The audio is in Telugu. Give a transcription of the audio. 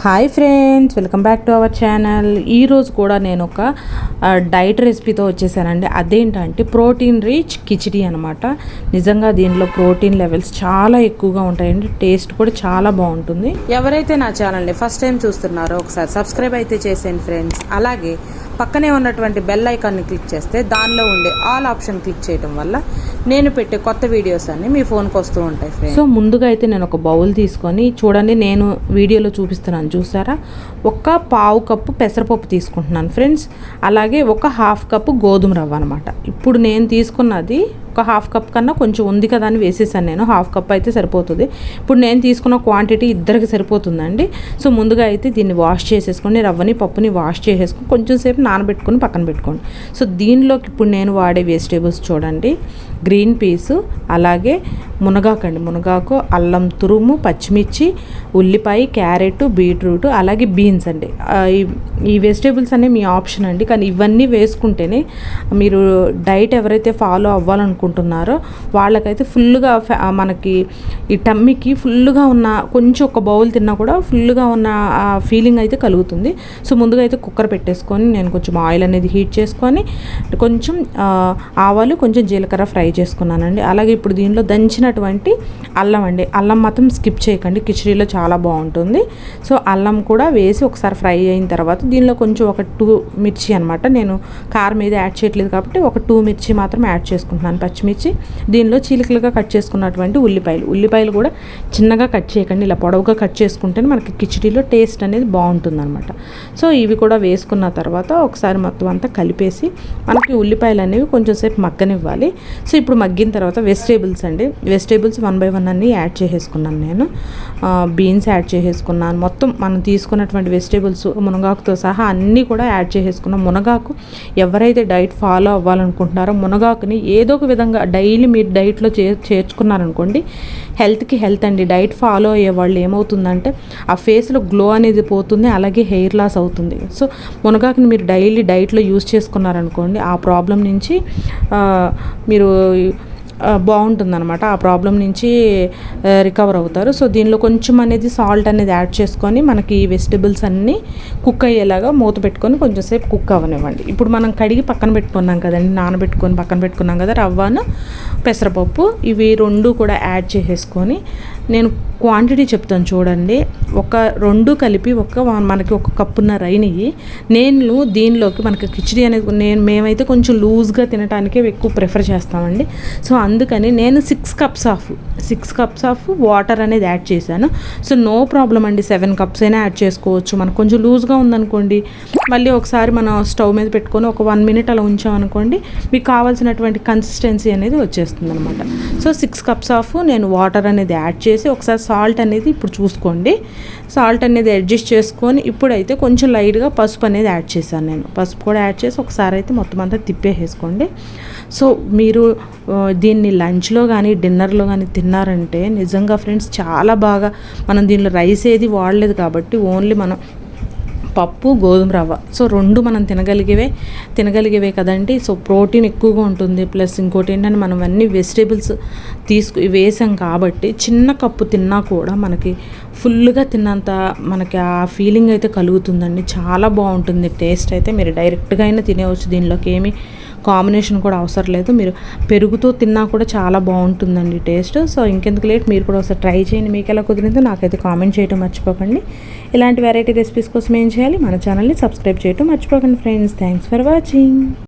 Hi friends, welcome back to our channel. ఈరోజు కూడా నేను ఒక డైట్ రెసిపీతో వచ్చేసానండి. అదేంటంటే ప్రోటీన్ రిచ్ కిచిడి అనమాట. నిజంగా దీనిలో ప్రోటీన్ లెవెల్స్ చాలా ఎక్కువగా ఉంటాయండి. టేస్ట్ కూడా చాలా బాగుంటుంది. ఎవరైతే నా ఛానల్ని ఫస్ట్ టైం చూస్తున్నారో ఒకసారి సబ్స్క్రైబ్ అయితే చేసేయండి ఫ్రెండ్స్. అలాగే పక్కనే ఉన్నటువంటి బెల్ ఐకాన్ని క్లిక్ చేస్తే దానిలో ఉండే ఆల్ ఆప్షన్ క్లిక్ చేయడం వల్ల నేను పెట్టే కొత్త వీడియోస్ అన్ని మీ ఫోన్కి వస్తూ ఉంటాయి ఫ్రెండ్స్. సో ముందుగా అయితే నేను ఒక బౌల్ తీసుకొని, చూడండి నేను వీడియోలో చూపిస్తున్నాను చూసారా, ఒక పావు కప్పు పెసరపప్పు తీసుకుంటున్నాను ఫ్రెండ్స్. అలాగే ఒక హాఫ్ కప్పు గోధుమ రవ్వ అనమాట. ఇప్పుడు నేను తీసుకున్నది ఒక హాఫ్ కప్ కన్నా కొంచెం ఉంది కదా అని వేసేసాను నేను. హాఫ్ కప్ అయితే సరిపోతుంది. ఇప్పుడు నేను తీసుకున్న క్వాంటిటీ ఇద్దరికి సరిపోతుందండి. సో ముందుగా అయితే దీన్ని వాష్ చేసేసుకొని, రవ్వని పప్పుని వాష్ చేసేసుకొని కొంచెం సేపు నానబెట్టుకొని పక్కన పెట్టుకోండి. సో దీనిలోకి ఇప్పుడు నేను వాడే వెజిటేబుల్స్ చూడండి, గ్రీన్ పీసు, అలాగే మునగాకండి, మునగాకు, అల్లం తురుము, పచ్చిమిర్చి, ఉల్లిపాయ, క్యారెట్, బీట్రూట్, అలాగే బీన్స్ అండి. ఈ వెజిటేబుల్స్ అనేవి మీ ఆప్షన్ అండి, కానీ ఇవన్నీ వేసుకుంటేనే మీరు డైట్ ఎవరైతే ఫాలో అవ్వాలనుకుంటున్నారో వాళ్ళకైతే ఫుల్గా మనకి ఈ టమ్మీకి ఫుల్గా ఉన్న, కొంచెం ఒక బౌల్ తిన్నా కూడా ఫుల్గా ఉన్న ఫీలింగ్ అయితే కలుగుతుంది. సో ముందుగా అయితే కుక్కర్ పెట్టేసుకొని నేను కొంచెం ఆయిల్ అనేది హీట్ చేసుకొని కొంచెం ఆవాలు, కొంచెం జీలకర్ర ఫ్రై చేసుకున్నానండి. అలాగే ఇప్పుడు దీనిలో దంచినటువంటి అల్లం అండి, అల్లం మాత్రం స్కిప్ చేయకండి, కిచడీలో చాలా బాగుంటుంది. సో అల్లం కూడా వేసి ఒకసారి ఫ్రై అయిన తర్వాత దీనిలో కొంచెం ఒక 2 మిర్చి అనమాట, నేను కారం మీద యాడ్ చేయట్లేదు కాబట్టి ఒక 2 మిర్చి మాత్రం యాడ్ చేసుకుంటున్నాను, పచ్చిమిర్చి. దీనిలో చీలికలుగా కట్ చేసుకున్నటువంటి ఉల్లిపాయలు కూడా చిన్నగా కట్ చేయకండి, ఇలా పొడవుగా కట్ చేసుకుంటేనే మనకి కిచడీలో టేస్ట్ అనేది బాగుంటుంది అనమాట. సో ఇవి కూడా వేసుకున్న తర్వాత ఒకసారి మొత్తం అంతా కలిపేసి మనకి ఉల్లిపాయలు అనేవి కొంచెం సేపు మగ్గనివ్వాలి. సో ఇప్పుడు మగ్గిన తర్వాత వెజిటేబుల్స్ అండి, వెజిటేబుల్స్ 1 by 1 అన్నీ యాడ్ చేసేసుకున్నాను నేను. బీన్స్ యాడ్ చేసేసుకున్నాను. మొత్తం మనం తీసుకున్నటువంటి వెజిటేబుల్స్ మునగాకుతో సహా అన్నీ కూడా యాడ్ చేసేసుకున్నాం. మునగాకు ఎవరైతే డైట్ ఫాలో అవ్వాలనుకుంటున్నారో మునగాకుని ఏదో ఒక విధంగా డైలీ మీరు డైట్లో చేర్చుకున్నారనుకోండి, హెల్త్కి హెల్త్ అండి. డైట్ ఫాలో అయ్యే వాళ్ళు ఏమవుతుందంటే ఆ ఫేస్లో గ్లో అనేది పోతుంది, అలాగే హెయిర్ లాస్ అవుతుంది. సో మునగాకుని మీరు డైలీ డైట్లో యూజ్ చేసుకున్నారనుకోండి, ఆ ప్రాబ్లం నుంచి మీరు బాగుంటుందన్నమాట, ఆ ప్రాబ్లం నుంచి రికవర్ అవుతారు. సో దీనిలో కొంచెం అనేది సాల్ట్ అనేది యాడ్ చేసుకొని మనకి ఈ వెజిటబుల్స్ అన్నీ కుక్ అయ్యేలాగా మూత పెట్టుకొని కొంచెం సేపు కుక్ అవ్వనివ్వండి. ఇప్పుడు మనం కడిగి పక్కన పెట్టుకున్నాం కదండి, నానబెట్టుకొని పక్కన పెట్టుకున్నాం కదా రవ్వను పెసరపప్పు, ఇవి 2 కూడా యాడ్ చేసేసుకొని, నేను క్వాంటిటీ చెప్తాను చూడండి, ఒక 2 కలిపి మనకి ఒక కప్పున్నర అయినవి. నేను దీనిలోకి మనకి కిచడీ అనేది మేమైతే కొంచెం లూజ్గా తినడానికే ఎక్కువ ప్రిఫర్ చేస్తామండి. సో అందుకని నేను 6 కప్స్ ఆఫ్ వాటర్ అనేది యాడ్ చేశాను. సో నో ప్రాబ్లం అండి, 7 కప్స్ అయినా యాడ్ చేసుకోవచ్చు. మనకు కొంచెం లూజ్గా ఉందనుకోండి, మళ్ళీ ఒకసారి మనం స్టవ్ మీద పెట్టుకొని ఒక 1 minute అలా ఉంచామనుకోండి, మీకు కావాల్సినటువంటి కన్సిస్టెన్సీ అనేది వచ్చేస్తుంది అనమాట. సో 6 కప్స్ ఆఫ్ నేను వాటర్ అనేది యాడ్ చేసి ఒకసారి సాల్ట్ అనేది ఇప్పుడు చూసుకోండి, సాల్ట్ అనేది అడ్జస్ట్ చేసుకొని ఇప్పుడైతే కొంచెం లైట్గా పసుపు అనేది యాడ్ చేశాను నేను. పసుపు కూడా యాడ్ చేసి ఒకసారి అయితే మొత్తం అంతా తిప్పేసేసుకోండి. సో మీరు దీన్ని లంచ్లో కానీ డిన్నర్లో కానీ తిన్నారంటే నిజంగా ఫ్రెండ్స్ చాలా బాగా, మనం దీనిలో రైస్ ఏది వాడలేదు కాబట్టి ఓన్లీ మనం పప్పు, గోధుమ రవ్వ, సో 2 మనం తినగలిగేవే కదండి. సో ప్రోటీన్ ఎక్కువగా ఉంటుంది. ప్లస్ ఇంకోటి ఏంటంటే మనం అన్ని వెజిటేబుల్స్ వేసాం కాబట్టి చిన్న కప్పు తిన్నా కూడా మనకి ఫుల్గా తిన్నంత మనకి ఆ ఫీలింగ్ అయితే కలుగుతుందండి. చాలా బాగుంటుంది టేస్ట్ అయితే. మీరు డైరెక్ట్గా అయినా తినేవచ్చు, దీనిలోకి ఏమి కాంబినేషన్ కూడా అవసరం లేదు. మీరు పెరుగుతో తిన్నా కూడా చాలా బాగుంటుందండి టేస్ట్. సో ఇంకెందుకు లేట్, మీరు కూడా ఒకసారి ట్రై చేయండి. మీకు ఎలా కుదిరిందో నాకైతే కామెంట్ చేయడం మర్చిపోకండి. ఇలాంటి వెరైటీ రెసిపీస్ కోసం ఏం చేయాలి, మన ఛానల్ని సబ్స్క్రైబ్ చేయడం మర్చిపోకండి ఫ్రెండ్స్. Thanks for watching.